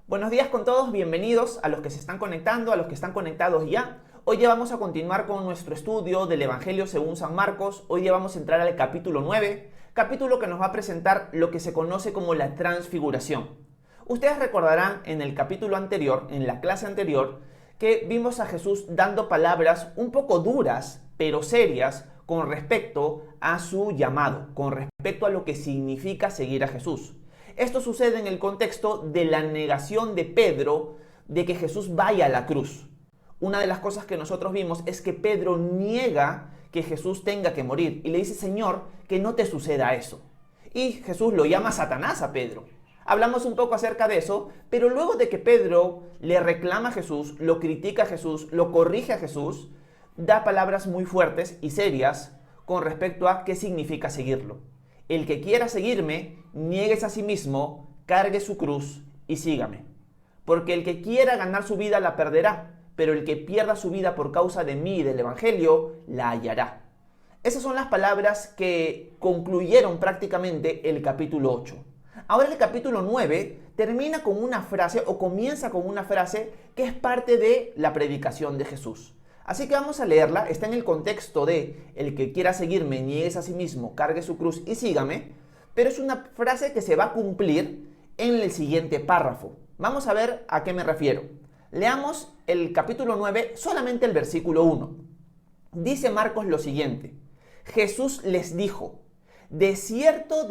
Buenos días con todos, bienvenidos a los que se están conectando, a los que están conectados ya. Hoy ya vamos a continuar con nuestro estudio del Evangelio según San Marcos. Hoy ya vamos a entrar al capítulo 9, capítulo que nos va a presentar lo que se conoce como la transfiguración. Ustedes recordarán en el capítulo anterior, en la clase anterior, que vimos a Jesús dando palabras un poco duras, pero serias, con respecto a su llamado, con respecto a lo que significa seguir a Jesús. Esto sucede en el contexto de la negación de Pedro de que Jesús vaya a la cruz. Una de las cosas que nosotros vimos es que Pedro niega que Jesús tenga que morir y le dice: Señor, que no te suceda eso. Y Jesús lo llama Satanás a Pedro. Hablamos un poco acerca de eso, pero luego de que Pedro le reclama a Jesús, lo critica a Jesús, lo corrige a Jesús, da palabras muy fuertes y serias con respecto a qué significa seguirlo. El que quiera seguirme, niéguese a sí mismo, cargue su cruz y sígame. Porque el que quiera ganar su vida la perderá, pero el que pierda su vida por causa de mí y del Evangelio, la hallará. Esas son las palabras que concluyeron prácticamente el capítulo 8. Ahora el capítulo 9 termina con una frase o comienza con una frase que es parte de la predicación de Jesús. Así que vamos a leerla, está en el contexto de el que quiera seguirme, niéguese a sí mismo, cargue su cruz y sígame, pero es una frase que se va a cumplir en el siguiente párrafo. Vamos a ver a qué me refiero. Leamos el capítulo 9, solamente el versículo 1. Dice Marcos lo siguiente: Jesús les dijo: de cierto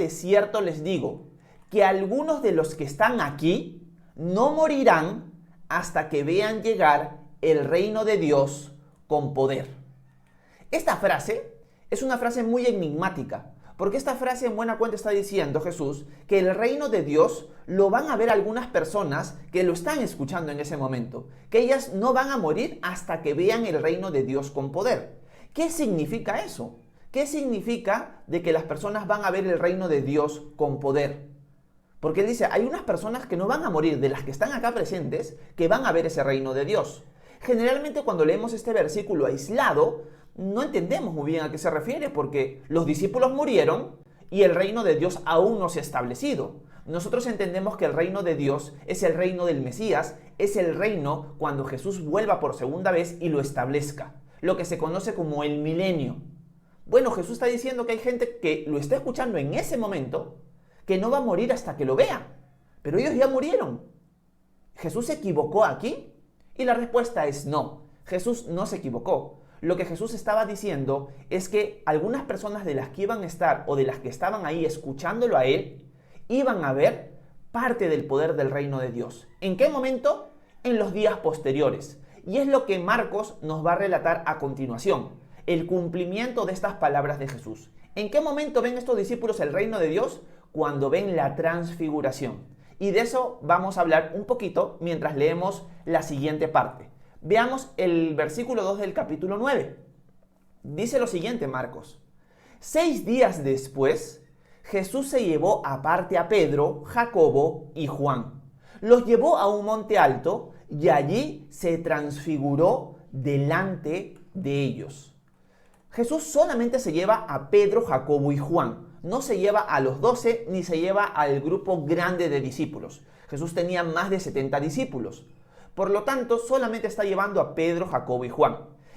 les digo, que algunos de los que están aquí no morirán hasta que vean llegar el reino de Dios con poder. Esta frase es una frase muy enigmática, porque esta frase en buena cuenta está diciendo Jesús que el reino de Dios lo van a ver algunas personas que lo están escuchando en ese momento, que ellas no van a morir hasta que vean el reino de Dios con poder. ¿Qué significa eso? ¿Qué significa de que las personas van a ver el reino de Dios con poder? Porque él dice, hay unas personas que no van a morir, de las que están acá presentes, que van a ver ese reino de Dios. Generalmente cuando leemos este versículo aislado, no entendemos muy bien a qué se refiere, porque los discípulos murieron y el reino de Dios aún no se ha establecido. Nosotros entendemos que el reino de Dios es el reino del Mesías, es el reino cuando Jesús vuelva por segunda vez y lo establezca, lo que se conoce como el milenio. Bueno, Jesús está diciendo que hay gente que lo está escuchando en ese momento, que no va a morir hasta que lo vea, pero ellos ya murieron. ¿Jesús se equivocó aquí? Y la respuesta es no, Jesús no se equivocó. Lo que Jesús estaba diciendo es que algunas personas de las que iban a estar o de las que estaban ahí escuchándolo a él, iban a ver parte del poder del reino de Dios. ¿En qué momento? En los días posteriores. Y es lo que Marcos nos va a relatar a continuación, el cumplimiento de estas palabras de Jesús. ¿En qué momento ven estos discípulos el reino de Dios? Cuando ven la transfiguración. Y de eso vamos a hablar un poquito mientras leemos la siguiente parte. Veamos el versículo 2 del capítulo 9. Dice lo siguiente Marcos: 6 días después, Jesús se llevó aparte a Pedro, Jacobo y Juan. Los llevó a un monte alto y allí se transfiguró delante de ellos. Jesús solamente se lleva a Pedro, Jacobo y Juan. No se lleva a los 12 ni se lleva al grupo grande de discípulos. Jesús tenía más de 70 discípulos. Por lo tanto, solamente está llevando a Pedro, Jacobo y Juan.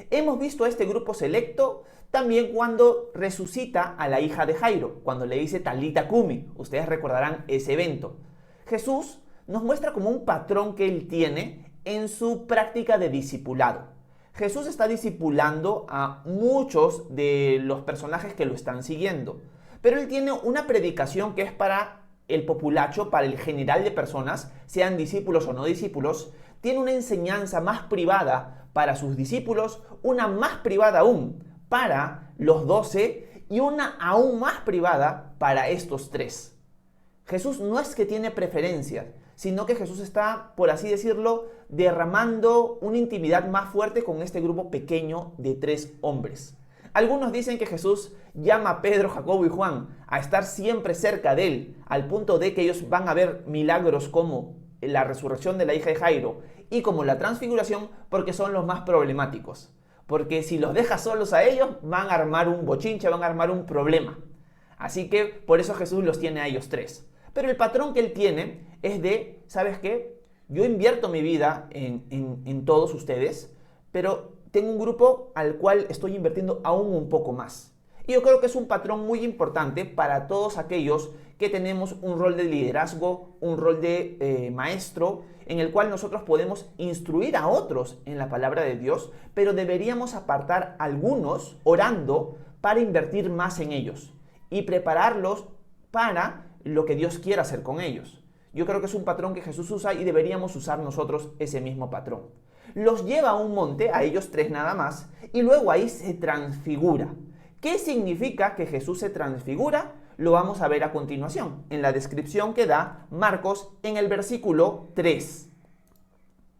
Hemos visto a este grupo selecto también cuando resucita a la hija de Jairo, cuando le dice Talita Cumi. Ustedes recordarán ese evento. Jesús nos muestra como un patrón que él tiene en su práctica de discipulado. Jesús está discipulando a muchos de los personajes que lo están siguiendo. Pero él tiene una predicación que es para el populacho, para el general de personas, sean discípulos o no discípulos. Tiene una enseñanza más privada para sus discípulos, una más privada aún para los 12 y una aún más privada para estos 3. Jesús no es que tiene preferencias, sino que Jesús está, por así decirlo, derramando una intimidad más fuerte con este grupo pequeño de 3 hombres. Algunos dicen que Jesús llama a Pedro, Jacobo y Juan a estar siempre cerca de él, al punto de que ellos van a ver milagros como la resurrección de la hija de Jairo y como la transfiguración, porque son los más problemáticos. Porque si los deja solos a ellos, van a armar un bochinche, van a armar un problema. Así que por eso Jesús los tiene a ellos 3. Pero el patrón que él tiene es de, ¿sabes qué? Yo invierto mi vida en todos ustedes, pero tengo un grupo al cual estoy invirtiendo aún un poco más. Y yo creo que es un patrón muy importante para todos aquellos que tenemos un rol de liderazgo, un rol de maestro, en el cual nosotros podemos instruir a otros en la palabra de Dios, pero deberíamos apartar algunos orando para invertir más en ellos y prepararlos para lo que Dios quiera hacer con ellos. Yo creo que es un patrón que Jesús usa y deberíamos usar nosotros ese mismo patrón. Los lleva a un monte, a ellos tres nada más, y luego ahí se transfigura. ¿Qué significa que Jesús se transfigura? Lo vamos a ver a continuación, en la descripción que da Marcos en el versículo 3.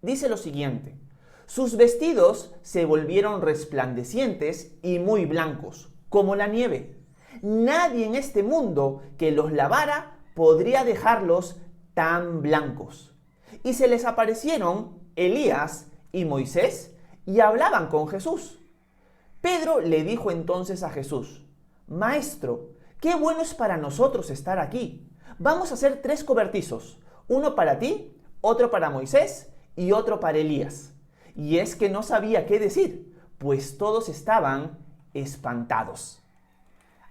Dice lo siguiente: sus vestidos se volvieron resplandecientes y muy blancos, como la nieve. Nadie en este mundo que los lavara podría dejarlos tan blancos. Y se les aparecieron Elías y Moisés y hablaban con Jesús. Pedro le dijo entonces a Jesús: Maestro, qué bueno es para nosotros estar aquí. Vamos a hacer 3 cobertizos, uno para ti, otro para Moisés y otro para Elías. Y es que no sabía qué decir, pues todos estaban espantados.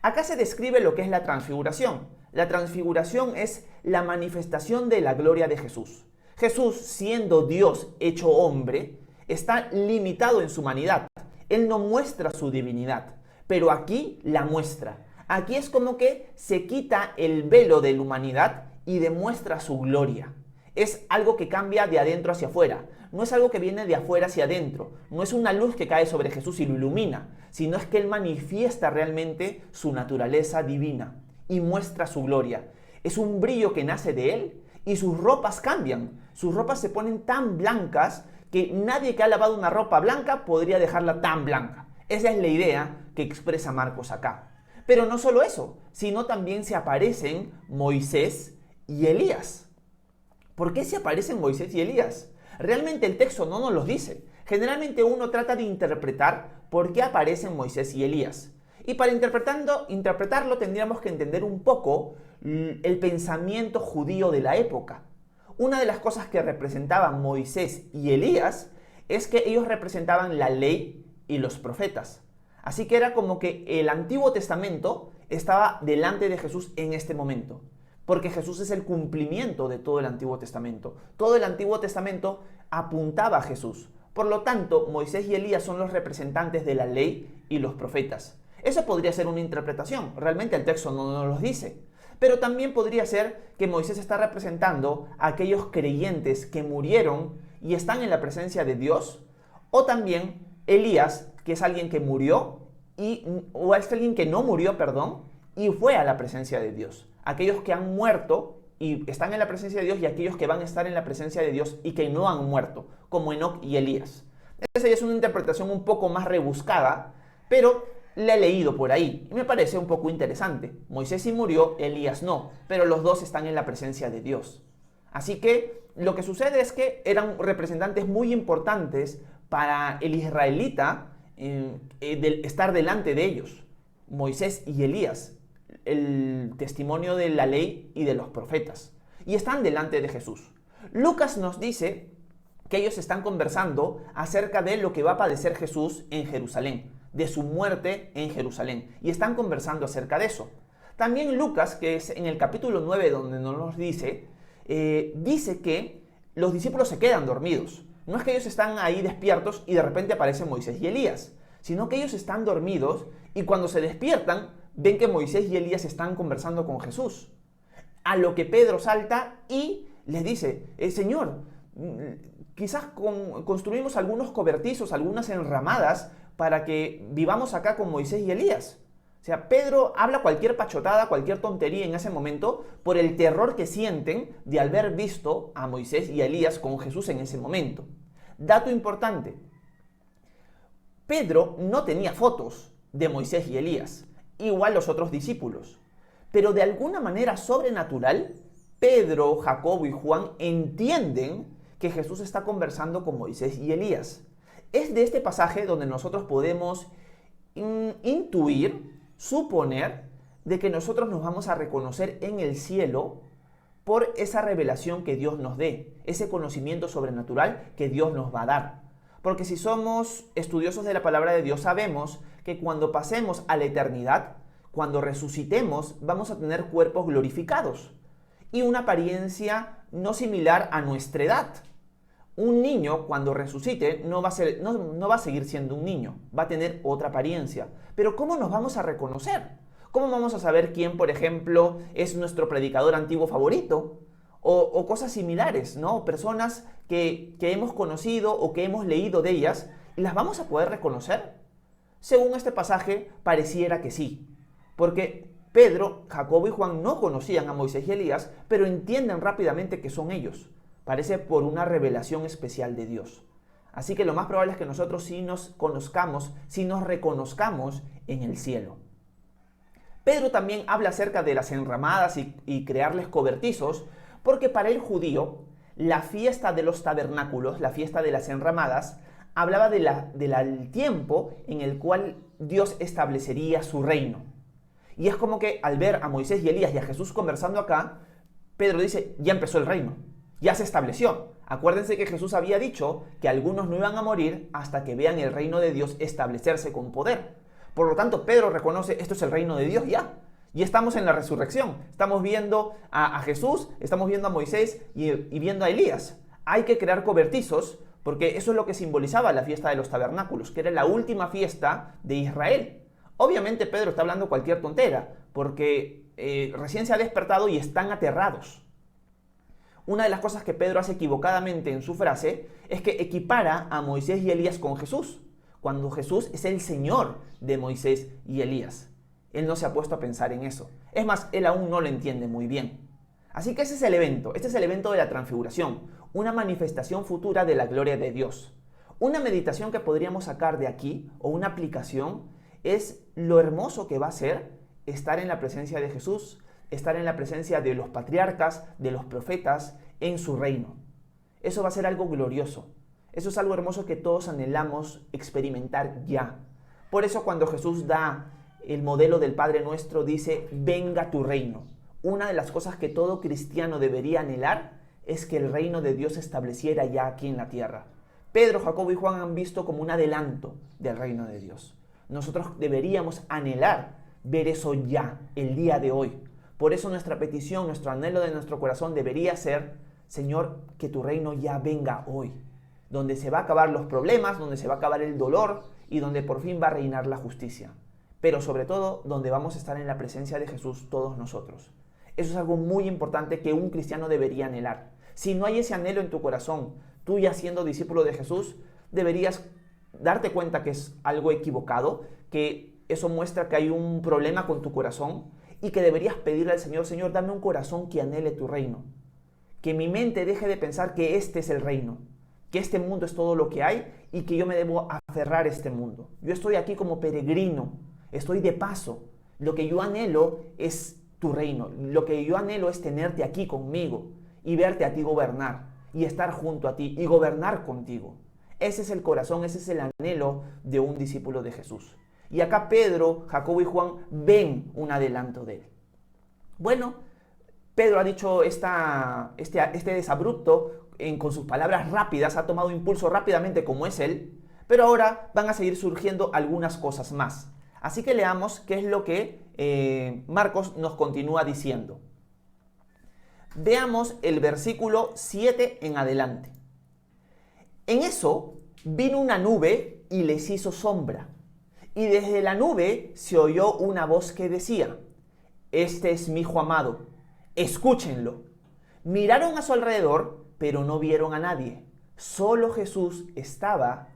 Acá se describe lo que es la transfiguración. La transfiguración es la manifestación de la gloria de Jesús. Jesús, siendo Dios hecho hombre, está limitado en su humanidad. Él no muestra su divinidad, pero aquí la muestra. Aquí es como que se quita el velo de la humanidad y demuestra su gloria. Es algo que cambia de adentro hacia afuera. No es algo que viene de afuera hacia adentro. No es una luz que cae sobre Jesús y lo ilumina, sino es que Él manifiesta realmente su naturaleza divina y muestra su gloria. Es un brillo que nace de Él y sus ropas cambian. Sus ropas se ponen tan blancas que nadie que ha lavado una ropa blanca podría dejarla tan blanca. Esa es la idea que expresa Marcos acá. Pero no solo eso, sino también se aparecen Moisés y Elías. ¿Por qué se aparecen Moisés y Elías? Realmente el texto no nos los dice. Generalmente uno trata de interpretar por qué aparecen Moisés y Elías. Y para interpretarlo tendríamos que entender un poco el pensamiento judío de la época. Una de las cosas que representaban Moisés y Elías es que ellos representaban la ley y los profetas. Así que era como que el Antiguo Testamento estaba delante de Jesús en este momento, porque Jesús es el cumplimiento de todo el Antiguo Testamento. Todo el Antiguo Testamento apuntaba a Jesús. Por lo tanto, Moisés y Elías son los representantes de la ley y los profetas. Eso podría ser una interpretación. Realmente el texto no nos lo dice. Pero también podría ser que Moisés está representando a aquellos creyentes que murieron y están en la presencia de Dios. O también Elías, que es alguien que murió, o es alguien que no murió, y fue a la presencia de Dios. Aquellos que han muerto y están en la presencia de Dios y aquellos que van a estar en la presencia de Dios y que no han muerto, como Enoc y Elías. Esa ya es una interpretación un poco más rebuscada, pero la he leído por ahí y me parece un poco interesante. Moisés sí murió, Elías no, pero los dos están en la presencia de Dios. Así que lo que sucede es que eran representantes muy importantes para el israelita estar delante de ellos. Moisés y Elías, el testimonio de la ley y de los profetas, y están delante de Jesús. Lucas nos dice que ellos están conversando acerca de lo que va a padecer Jesús en Jerusalén, de su muerte en Jerusalén, y están conversando acerca de eso. También Lucas, que es en el capítulo 9 donde nos dice, dice que los discípulos se quedan dormidos. No es que ellos están ahí despiertos y de repente aparecen Moisés y Elías, sino que ellos están dormidos y cuando se despiertan ven que Moisés y Elías están conversando con Jesús. A lo que Pedro salta y les dice, Señor, quizás construimos algunos cobertizos, algunas enramadas para que vivamos acá con Moisés y Elías. O sea, Pedro habla cualquier pachotada, cualquier tontería en ese momento por el terror que sienten de haber visto a Moisés y a Elías con Jesús en ese momento. Dato importante, Pedro no tenía fotos de Moisés y Elías, igual los otros discípulos. Pero de alguna manera sobrenatural, Pedro, Jacobo y Juan entienden que Jesús está conversando con Moisés y Elías. Es de este pasaje donde nosotros podemos suponer de que nosotros nos vamos a reconocer en el cielo por esa revelación que Dios nos dé, ese conocimiento sobrenatural que Dios nos va a dar. Porque si somos estudiosos de la palabra de Dios, sabemos que cuando pasemos a la eternidad, cuando resucitemos, vamos a tener cuerpos glorificados y una apariencia no similar a nuestra edad. Un niño, cuando resucite, no va a seguir siendo un niño, va a tener otra apariencia. Pero ¿cómo nos vamos a reconocer? ¿Cómo vamos a saber quién, por ejemplo, es nuestro predicador antiguo favorito? O cosas similares, ¿no? Personas que hemos conocido o que hemos leído de ellas, ¿y las vamos a poder reconocer? Según este pasaje, pareciera que sí. Porque Pedro, Jacobo y Juan no conocían a Moisés y Elías, pero entienden rápidamente que son ellos. Parece por una revelación especial de Dios. Así que lo más probable es que nosotros sí nos conozcamos, sí nos reconozcamos en el cielo. Pedro también habla acerca de las enramadas y crearles cobertizos, porque para el judío, la fiesta de los tabernáculos, la fiesta de las enramadas, hablaba del tiempo en el cual Dios establecería su reino. Y es como que al ver a Moisés y Elías y a Jesús conversando acá, Pedro dice, ya empezó el reino, ya se estableció. Acuérdense que Jesús había dicho que algunos no iban a morir hasta que vean el reino de Dios establecerse con poder. Por lo tanto, Pedro reconoce, esto es el reino de Dios ya. Y estamos en la resurrección. Estamos viendo a Jesús, estamos viendo a Moisés y viendo a Elías. Hay que crear cobertizos porque eso es lo que simbolizaba la fiesta de los tabernáculos, que era la última fiesta de Israel. Obviamente Pedro está hablando cualquier tontera porque recién se ha despertado y están aterrados. Una de las cosas que Pedro hace equivocadamente en su frase es que equipara a Moisés y Elías con Jesús, cuando Jesús es el Señor de Moisés y Elías. Él no se ha puesto a pensar en eso. Es más, él aún no lo entiende muy bien. Así que ese es el evento. Este es el evento de la transfiguración, una manifestación futura de la gloria de Dios. Una meditación que podríamos sacar de aquí, o una aplicación, es lo hermoso que va a ser estar en la presencia de Jesús, estar en la presencia de los patriarcas, de los profetas, en su reino. Eso va a ser algo glorioso. Eso es algo hermoso que todos anhelamos experimentar ya. Por eso cuando Jesús da el modelo del Padre Nuestro, dice, venga tu reino. Una de las cosas que todo cristiano debería anhelar es que el reino de Dios se estableciera ya aquí en la tierra. Pedro, Jacobo y Juan han visto como un adelanto del reino de Dios. Nosotros deberíamos anhelar ver eso ya, el día de hoy. Por eso nuestra petición, nuestro anhelo de nuestro corazón debería ser, Señor, que tu reino ya venga hoy, donde se va a acabar los problemas, donde se va a acabar el dolor y donde por fin va a reinar la justicia. Pero sobre todo, donde vamos a estar en la presencia de Jesús todos nosotros. Eso es algo muy importante que un cristiano debería anhelar. Si no hay ese anhelo en tu corazón, tú ya siendo discípulo de Jesús, deberías darte cuenta que es algo equivocado, que eso muestra que hay un problema con tu corazón y que deberías pedirle al Señor, Señor, dame un corazón que anhele tu reino. Que mi mente deje de pensar que este es el reino, que este mundo es todo lo que hay y que yo me debo aferrar a este mundo. Yo estoy aquí como peregrino, estoy de paso. Lo que yo anhelo es tu reino. Lo que yo anhelo es tenerte aquí conmigo y verte a ti gobernar y estar junto a ti y gobernar contigo. Ese es el corazón, ese es el anhelo de un discípulo de Jesús. Y acá Pedro, Jacobo y Juan ven un adelanto de él. Bueno, Pedro ha dicho este desabrupto con sus palabras rápidas, ha tomado impulso rápidamente como es él, pero ahora van a seguir surgiendo algunas cosas más. Así que leamos qué es lo que Marcos nos continúa diciendo. Veamos el versículo 7 en adelante. En eso vino una nube y les hizo sombra. Y desde la nube se oyó una voz que decía, este es mi hijo amado, escúchenlo. Miraron a su alrededor, pero no vieron a nadie. Solo Jesús estaba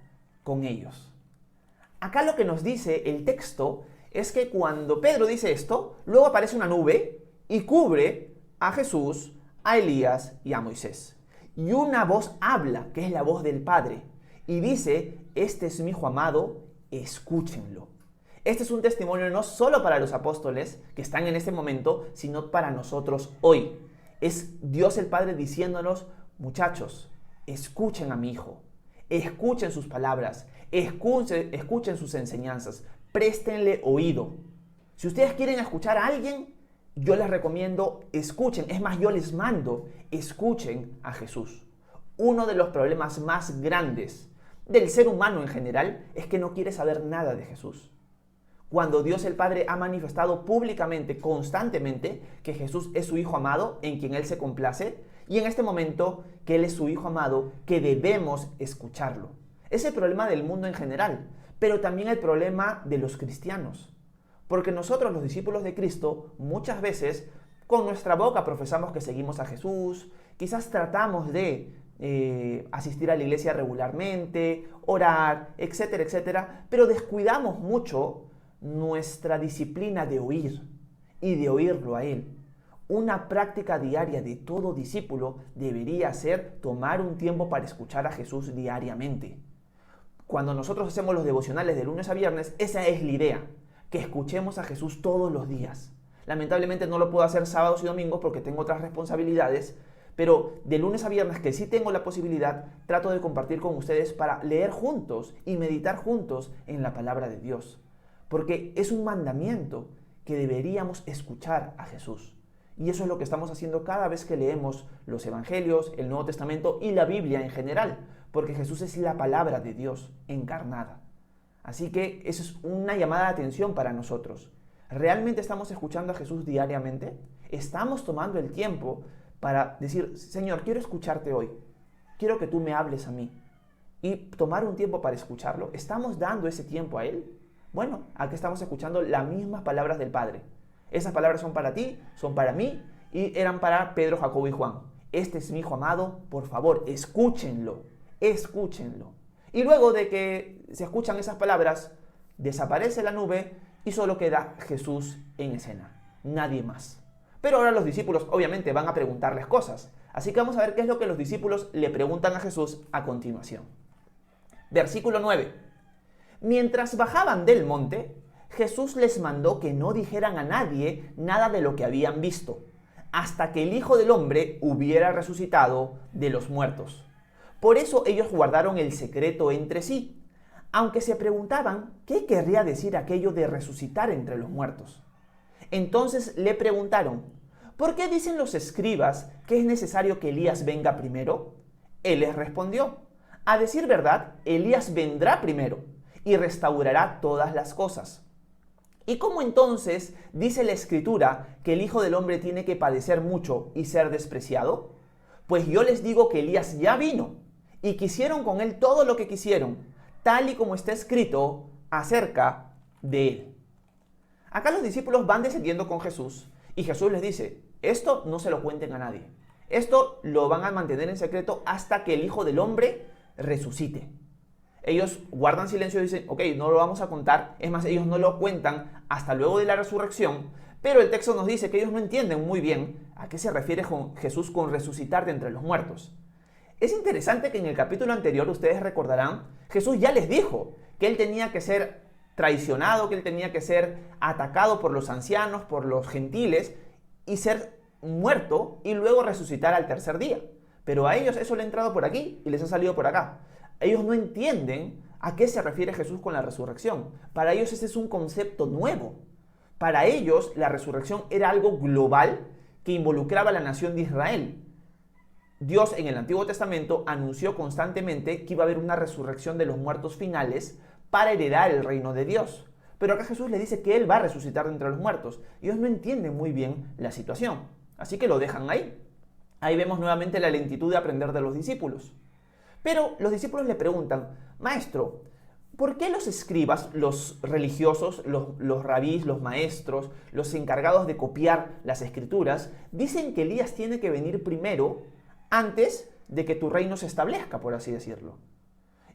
con ellos. Acá lo que nos dice el texto es que cuando Pedro dice esto, luego aparece una nube y cubre a Jesús, a Elías y a Moisés. Y una voz habla, que es la voz del Padre, y dice, este es mi hijo amado, escúchenlo. Este es un testimonio no solo para los apóstoles que están en este momento, sino para nosotros hoy. Es Dios el Padre diciéndonos, muchachos, escuchen a mi hijo, escuchen sus palabras, escuchen sus enseñanzas, préstenle oído. Si ustedes quieren escuchar a alguien, yo les recomiendo, escuchen, es más, yo les mando, escuchen a Jesús. Uno de los problemas más grandes del ser humano en general es que no quiere saber nada de Jesús. Cuando Dios el Padre ha manifestado públicamente, constantemente, que Jesús es su Hijo amado, en quien Él se complace, y en este momento que Él es su Hijo amado, que debemos escucharlo. Es el problema del mundo en general, pero también el problema de los cristianos. Porque nosotros, los discípulos de Cristo, muchas veces con nuestra boca profesamos que seguimos a Jesús, quizás tratamos de asistir a la iglesia regularmente, orar, etcétera, etcétera, pero descuidamos mucho nuestra disciplina de oír y de oírlo a Él. Una práctica diaria de todo discípulo debería ser tomar un tiempo para escuchar a Jesús diariamente. Cuando nosotros hacemos los devocionales de lunes a viernes, esa es la idea, que escuchemos a Jesús todos los días. Lamentablemente no lo puedo hacer sábados y domingos porque tengo otras responsabilidades, pero de lunes a viernes, que sí tengo la posibilidad, trato de compartir con ustedes para leer juntos y meditar juntos en la palabra de Dios. Porque es un mandamiento que deberíamos escuchar a Jesús. Y eso es lo que estamos haciendo cada vez que leemos los Evangelios, el Nuevo Testamento y la Biblia en general, porque Jesús es la palabra de Dios encarnada. Así que eso es una llamada de atención para nosotros. ¿Realmente estamos escuchando a Jesús diariamente? ¿Estamos tomando el tiempo para decir, Señor, quiero escucharte hoy, quiero que tú me hables a mí? Y tomar un tiempo para escucharlo. ¿Estamos dando ese tiempo a Él? Bueno, aquí estamos escuchando las mismas palabras del Padre. Esas palabras son para ti, son para mí y eran para Pedro, Jacobo y Juan. Este es mi Hijo amado, por favor, escúchenlo, escúchenlo. Y luego de que se escuchan esas palabras, desaparece la nube y solo queda Jesús en escena, nadie más. Pero ahora los discípulos obviamente van a preguntarles cosas, así que vamos a ver qué es lo que los discípulos le preguntan a Jesús a continuación. Versículo 9. Mientras bajaban del monte, Jesús les mandó que no dijeran a nadie nada de lo que habían visto, hasta que el Hijo del Hombre hubiera resucitado de los muertos. Por eso ellos guardaron el secreto entre sí, aunque se preguntaban qué querría decir aquello de resucitar entre los muertos. Entonces le preguntaron, ¿por qué dicen los escribas que es necesario que Elías venga primero? Él les respondió, a decir verdad, Elías vendrá primero y restaurará todas las cosas. ¿Y cómo entonces dice la Escritura que el Hijo del Hombre tiene que padecer mucho y ser despreciado? Pues yo les digo que Elías ya vino y quisieron con él todo lo que quisieron, tal y como está escrito acerca de él. Acá los discípulos van descendiendo con Jesús y Jesús les dice, esto no se lo cuenten a nadie. Esto lo van a mantener en secreto hasta que el Hijo del Hombre resucite. Ellos guardan silencio y dicen, ok, no lo vamos a contar. Es más, ellos no lo cuentan hasta luego de la resurrección, pero el texto nos dice que ellos no entienden muy bien a qué se refiere Jesús con resucitar de entre los muertos. Es interesante que en el capítulo anterior, ustedes recordarán, Jesús ya les dijo que Él tenía que ser traicionado, que Él tenía que ser atacado por los ancianos, por los gentiles, y ser muerto y luego resucitar al tercer día. Pero a ellos eso le ha entrado por aquí y les ha salido por acá. Ellos no entienden a qué se refiere Jesús con la resurrección. Para ellos ese es un concepto nuevo. Para ellos la resurrección era algo global que involucraba a la nación de Israel. Dios en el Antiguo Testamento anunció constantemente que iba a haber una resurrección de los muertos finales para heredar el reino de Dios. Pero acá Jesús les dice que Él va a resucitar de entre los muertos. Ellos no entienden muy bien la situación, así que lo dejan ahí. Ahí vemos nuevamente la lentitud de aprender de los discípulos. Pero los discípulos le preguntan, Maestro, ¿por qué los escribas, los religiosos, los rabís, los maestros, los encargados de copiar las escrituras, dicen que Elías tiene que venir primero antes de que tu reino se establezca, por así decirlo?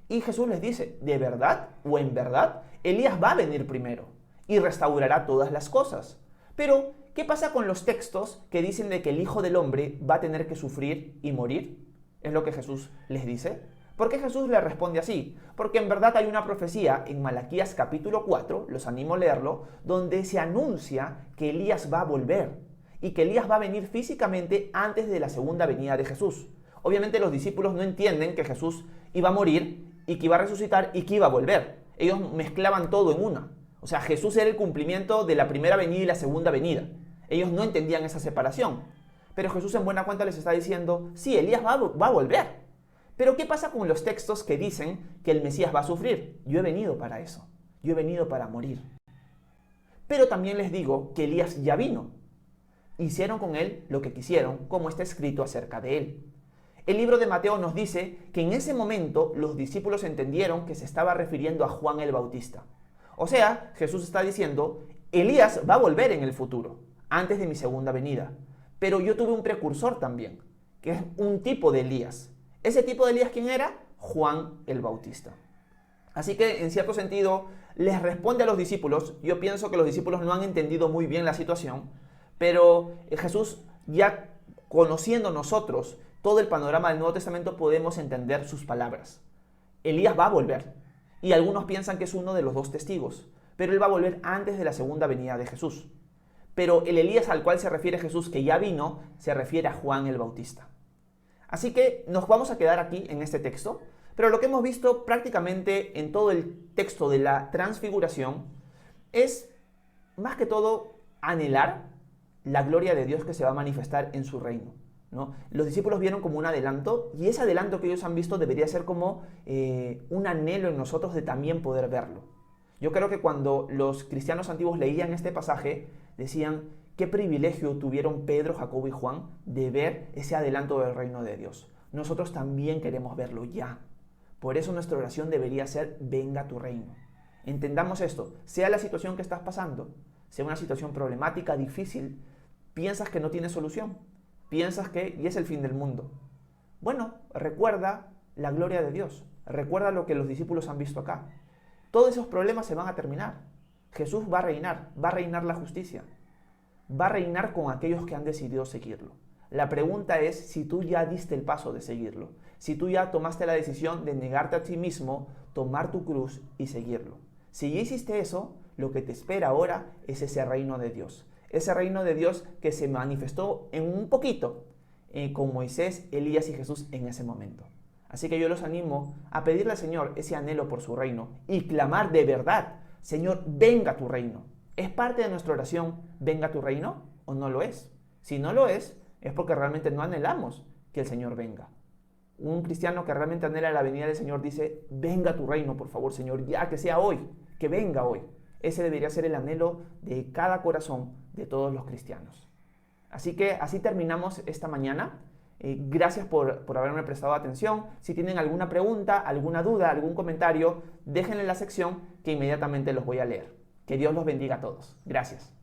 Y Jesús les dice, ¿de verdad o en verdad? Elías va a venir primero y restaurará todas las cosas. Pero, ¿qué pasa con los textos que dicen de que el Hijo del Hombre va a tener que sufrir y morir? Es lo que Jesús les dice. ¿Por qué Jesús le responde así? Porque en verdad hay una profecía en Malaquías capítulo 4, los animo a leerlo, donde se anuncia que Elías va a volver y que Elías va a venir físicamente antes de la segunda venida de Jesús. Obviamente los discípulos no entienden que Jesús iba a morir y que iba a resucitar y que iba a volver. Ellos mezclaban todo en una. O sea, Jesús era el cumplimiento de la primera venida y la segunda venida. Ellos no entendían esa separación. Pero Jesús en buena cuenta les está diciendo, sí, Elías va a volver. Pero ¿qué pasa con los textos que dicen que el Mesías va a sufrir? Yo he venido para eso. Yo he venido para morir. Pero también les digo que Elías ya vino. Hicieron con él lo que quisieron, como está escrito acerca de él. El libro de Mateo nos dice que en ese momento los discípulos entendieron que se estaba refiriendo a Juan el Bautista. O sea, Jesús está diciendo, Elías va a volver en el futuro, antes de mi segunda venida. Pero yo tuve un precursor también, que es un tipo de Elías. ¿Ese tipo de Elías quién era? Juan el Bautista. Así que, en cierto sentido, les responde a los discípulos. Yo pienso que los discípulos no han entendido muy bien la situación, pero Jesús, ya conociendo nosotros todo el panorama del Nuevo Testamento, podemos entender sus palabras. Elías va a volver, y algunos piensan que es uno de los dos testigos, pero él va a volver antes de la segunda venida de Jesús. Pero el Elías al cual se refiere Jesús, que ya vino, se refiere a Juan el Bautista. Así que nos vamos a quedar aquí en este texto, pero lo que hemos visto prácticamente en todo el texto de la transfiguración es, más que todo, anhelar la gloria de Dios que se va a manifestar en su reino, ¿no? Los discípulos vieron como un adelanto, y ese adelanto que ellos han visto debería ser como un anhelo en nosotros de también poder verlo. Yo creo que cuando los cristianos antiguos leían este pasaje, decían, qué privilegio tuvieron Pedro, Jacobo y Juan de ver ese adelanto del reino de Dios. Nosotros también queremos verlo ya. Por eso nuestra oración debería ser, venga tu reino. Entendamos esto, sea la situación que estás pasando, sea una situación problemática, difícil, piensas que no tiene solución, piensas que y es el fin del mundo. Bueno, recuerda la gloria de Dios, recuerda lo que los discípulos han visto acá. Todos esos problemas se van a terminar. Jesús va a reinar la justicia, va a reinar con aquellos que han decidido seguirlo. La pregunta es si tú ya diste el paso de seguirlo, si tú ya tomaste la decisión de negarte a ti mismo, tomar tu cruz y seguirlo. Si ya hiciste eso, lo que te espera ahora es ese reino de Dios. Ese reino de Dios que se manifestó en un poquito con Moisés, Elías y Jesús en ese momento. Así que yo los animo a pedirle al Señor ese anhelo por su reino y clamar de verdad, Señor, venga tu reino. ¿Es parte de nuestra oración, venga tu reino o no lo es? Si no lo es porque realmente no anhelamos que el Señor venga. Un cristiano que realmente anhela la venida del Señor dice, venga tu reino, por favor, Señor, ya que sea hoy, que venga hoy. Ese debería ser el anhelo de cada corazón de todos los cristianos. Así que así terminamos esta mañana. Gracias por haberme prestado atención. Si tienen alguna pregunta, alguna duda, algún comentario, déjenlo en la sección que inmediatamente los voy a leer. Que Dios los bendiga a todos. Gracias.